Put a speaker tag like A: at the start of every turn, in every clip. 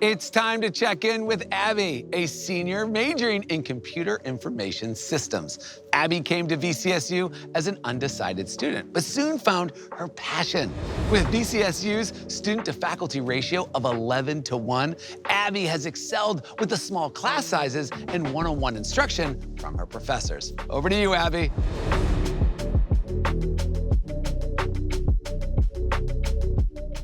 A: It's time to check in with Abby, a senior majoring in computer information systems. Abby came to VCSU as an undecided student, but soon found her passion. With VCSU's student-to-faculty ratio of 11:1, Abby has excelled with the small class sizes and one-on-one instruction from her professors. Over to you, Abby.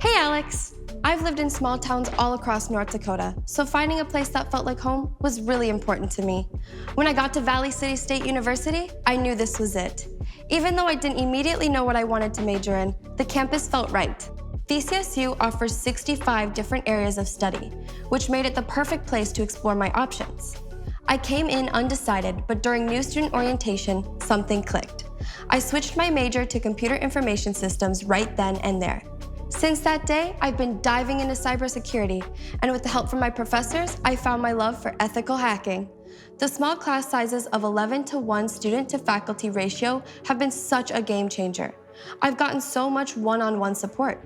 B: Hey, Alex. I've lived in small towns all across North Dakota, so finding a place that felt like home was really important to me. When I got to Valley City State University, I knew this was it. Even though I didn't immediately know what I wanted to major in, the campus felt right. VCSU offers 65 different areas of study, which made it the perfect place to explore my options. I came in undecided, but during new student orientation, something clicked. I switched my major to computer information systems right then and there. Since that day, I've been diving into cybersecurity, and with the help from my professors, I found my love for ethical hacking. The small class sizes of 11:1 student-to-faculty ratio have been such a game changer. I've gotten so much one-on-one support.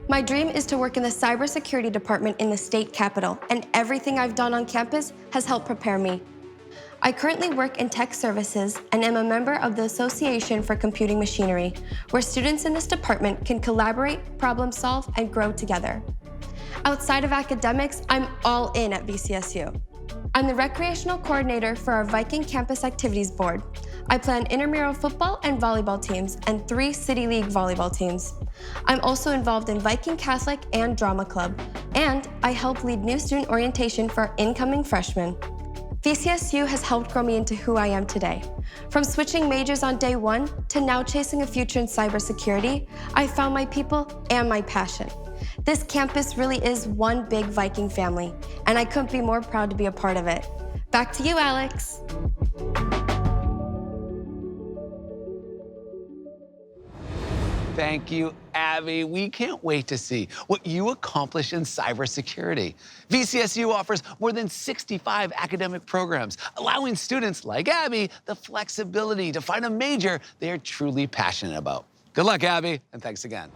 B: My dream is to work in the cybersecurity department in the state capitol, and everything I've done on campus has helped prepare me. I currently work in tech services and am a member of the Association for Computing Machinery, where students in this department can collaborate, problem solve, and grow together. Outside of academics, I'm all in at VCSU. I'm the recreational coordinator for our Viking Campus Activities Board. I plan intramural football and volleyball teams and 3 City League volleyball teams. I'm also involved in Viking Catholic and Drama Club, and I help lead new student orientation for our incoming freshmen. VCSU has helped grow me into who I am today. From switching majors on day one to now chasing a future in cybersecurity, I found my people and my passion. This campus really is one big Viking family, and I couldn't be more proud to be a part of it. Back to you, Alex.
A: Thank you, Abby. We can't wait to see what you accomplish in cybersecurity. VCSU offers more than 65 academic programs, allowing students like Abby the flexibility to find a major they are truly passionate about. Good luck, Abby, and thanks again.